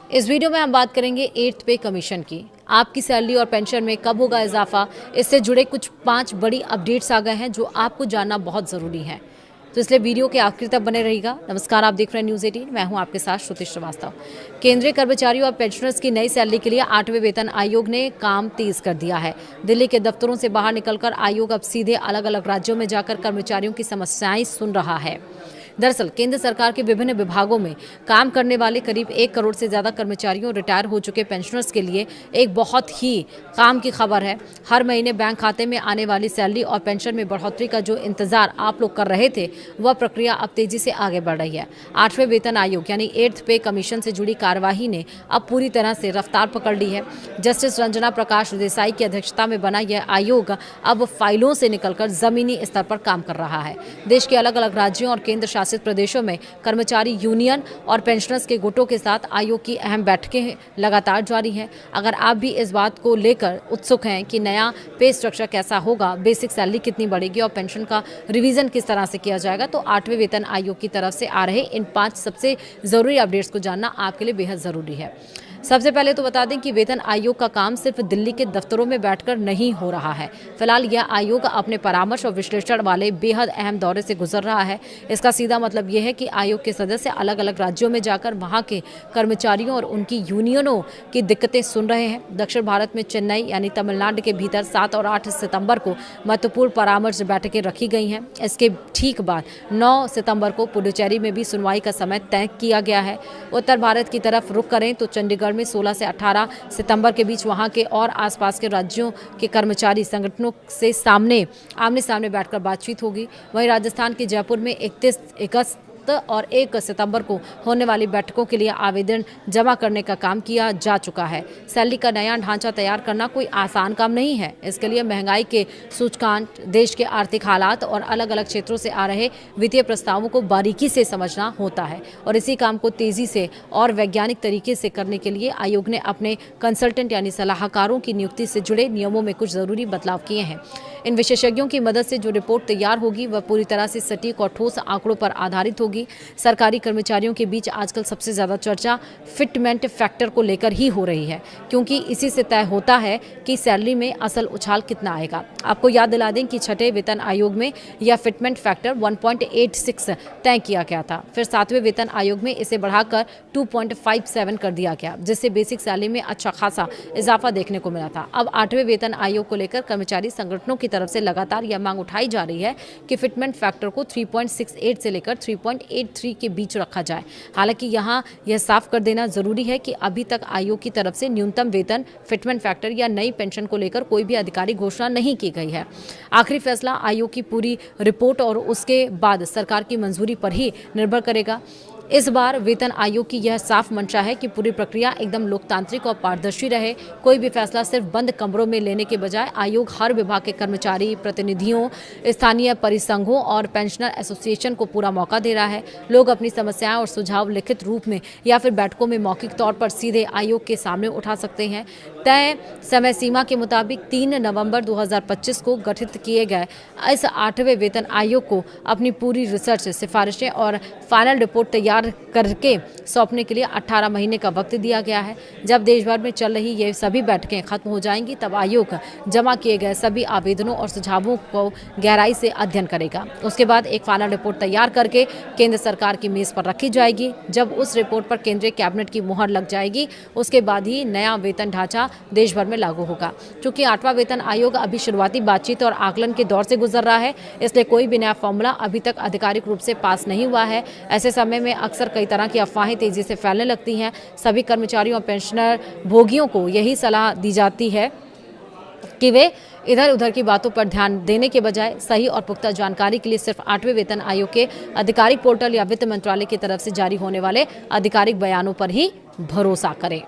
इस वीडियो में हम बात करेंगे 8th पे कमीशन की। आपकी सैलरी और पेंशन में कब होगा इजाफा, इससे जुड़े कुछ 5 बड़ी अपडेट्स आ गए हैं जो आपको जानना बहुत ज़रूरी है। तो इसलिए वीडियो के आखिर तक बने रहिएगा। नमस्कार, आप देख रहे हैं न्यूज़ 18। मैं हूं आपके साथ श्रुति श्रीवास्तव। केंद्रीय कर्मचारियों और पेंशनर्स की नई सैलरी के लिए 8वें वेतन आयोग ने काम तेज कर दिया है। दिल्ली के दफ्तरों से बाहर निकलकर आयोग अब सीधे अलग अलग राज्यों में जाकर कर्मचारियों की समस्याएं सुन रहा है। दरअसल केंद्र सरकार के विभिन्न विभागों में काम करने वाले करीब 1 करोड़ से ज़्यादा कर्मचारियों, रिटायर हो चुके पेंशनर्स के लिए एक बहुत ही काम की खबर है। हर महीने बैंक खाते में आने वाली सैलरी और पेंशन में बढ़ोतरी का जो इंतजार आप लोग कर रहे थे, वह प्रक्रिया अब तेजी से आगे बढ़ रही है। 8वें वेतन आयोग यानी 8th पे कमीशन से जुड़ी कार्यवाही ने अब पूरी तरह से रफ्तार पकड़ ली है। जस्टिस रंजना प्रकाश देसाई की अध्यक्षता में बना यह आयोग अब फाइलों से निकलकर जमीनी स्तर पर काम कर रहा है। देश के अलग अलग राज्यों और केंद्र शासित प्रदेशों में कर्मचारी यूनियन और पेंशनर्स के गुटों के साथ आयोग की अहम बैठकें लगातार जारी हैं। अगर आप भी इस बात को लेकर उत्सुक हैं कि नया पे स्ट्रक्चर कैसा होगा, बेसिक सैलरी कितनी बढ़ेगी और पेंशन का रिवीजन किस तरह से किया जाएगा, तो 8वें वेतन आयोग की तरफ से आ रहे इन 5 सबसे जरूरी अपडेट्स को जानना आपके लिए बेहद जरूरी है। सबसे पहले तो बता दें कि वेतन आयोग का काम सिर्फ दिल्ली के दफ्तरों में बैठकर नहीं हो रहा है। फिलहाल यह आयोग अपने परामर्श और विश्लेषण वाले बेहद अहम दौरे से गुजर रहा है। इसका सीधा मतलब यह है कि आयोग के सदस्य अलग अलग राज्यों में जाकर वहां के कर्मचारियों और उनकी यूनियनों की दिक्कतें सुन रहे हैं। दक्षिण भारत में चेन्नई यानी तमिलनाडु के भीतर 7 और 8 सितंबर को महत्वपूर्ण परामर्श बैठकें रखी गई हैं। इसके ठीक बाद 9 सितंबर को पुडुचेरी में भी सुनवाई का समय तय किया गया है। उत्तर भारत की तरफ रुख करें तो चंडीगढ़ में 16 से 18 सितंबर के बीच वहां के और आसपास के राज्यों के कर्मचारी संगठनों से आमने सामने बैठकर बातचीत होगी। वहीं राजस्थान के जयपुर में 31 अगस्त और 1 सितंबर को होने वाली बैठकों के लिए आवेदन जमा करने का काम किया जा चुका है। सैलरी का नया ढांचा तैयार करना कोई आसान काम नहीं है। इसके लिए महंगाई के सूचकांक, देश के आर्थिक हालात और अलग अलग क्षेत्रों से आ रहे वित्तीय प्रस्तावों को बारीकी से समझना होता है और इसी काम को तेजी से और वैज्ञानिक तरीके से करने के लिए आयोग ने अपने कंसल्टेंट यानी सलाहकारों की नियुक्ति से जुड़े नियमों में कुछ जरूरी बदलाव किए हैं। इन विशेषज्ञों की मदद से जो रिपोर्ट तैयार होगी वह पूरी तरह से सटीक और ठोस आंकड़ों पर आधारित होगी। सरकारी कर्मचारियों के बीच आजकल सबसे ज्यादा चर्चा फिटमेंट फैक्टर को लेकर ही हो रही है, क्योंकि इसी से तय होता है कि सैलरी में असल उछाल कितना आएगा। आपको याद दिला दें कि 6ठे वेतन आयोग में यह फिटमेंट फैक्टर 1.86 तय किया गया था। फिर 7वें वेतन आयोग में इसे बढ़ाकर 2.57 कर दिया गया, जिससे बेसिक सैलरी में अच्छा खासा इजाफा देखने को मिला था। अब 8वें वेतन आयोग को लेकर कर्मचारी संगठनों की तरफ से लगातार यह मांग उठाई जा रही है कि फिटमेंट फैक्टर को 3.68 से लेकर 3.83 के बीच रखा जाए। हालांकि यहां यह साफ कर देना जरूरी है कि अभी तक आयोग की तरफ से न्यूनतम वेतन, फिटमेंट फैक्टर या नई पेंशन को लेकर कोई भी आधिकारिक घोषणा नहीं की गई है। आखिरी फैसला आयोग की पूरी रिपोर्ट और उसके बाद सरकार की मंजूरी पर ही निर्भर करेगा। इस बार वेतन आयोग की यह साफ मंशा है कि पूरी प्रक्रिया एकदम लोकतांत्रिक और पारदर्शी रहे। कोई भी फैसला सिर्फ बंद कमरों में लेने के बजाय आयोग हर विभाग के कर्मचारी प्रतिनिधियों, स्थानीय परिसंघों और पेंशनर एसोसिएशन को पूरा मौका दे रहा है। लोग अपनी समस्याएं और सुझाव लिखित रूप में या फिर बैठकों में मौखिक तौर पर सीधे आयोग के सामने उठा सकते हैं। तय समय सीमा के मुताबिक 3 नवंबर 2025 को गठित किए गए इस 8वें वेतन आयोग को अपनी पूरी रिसर्च, सिफारिशें और फाइनल रिपोर्ट तैयार करके सौंपने के लिए 18 महीने का वक्त दिया गया है। जब देश भर में चल रही ये सभी बैठकें खत्म हो जाएंगी, तब आयोग जमा किए गए सभी आवेदनों और सुझावों को गहराई से अध्ययन करेगा। उसके बाद एक फाइनल रिपोर्ट तैयार करके केंद्र सरकार की मेज पर रखी जाएगी। जब उस रिपोर्ट पर केंद्रीय कैबिनेट की मुहर लग जाएगी, उसके बाद ही नया वेतन ढांचा देश भर में लागू होगा। चूंकि 8वां वेतन आयोग अभी शुरुआती बातचीत और आकलन के दौर से गुजर रहा है, इसलिए कोई भी नया फॉर्मूला अभी तक आधिकारिक रूप से पास नहीं हुआ है। ऐसे समय में अक्सर कई तरह की अफवाहें तेजी से फैलने लगती हैं। सभी कर्मचारियों और पेंशनर भोगियों को यही सलाह दी जाती है कि वे इधर उधर की बातों पर ध्यान देने के बजाय सही और पुख्ता जानकारी के लिए सिर्फ 8वें वेतन आयोग के आधिकारिक पोर्टल या वित्त मंत्रालय की तरफ से जारी होने वाले आधिकारिक बयानों पर ही भरोसा करें।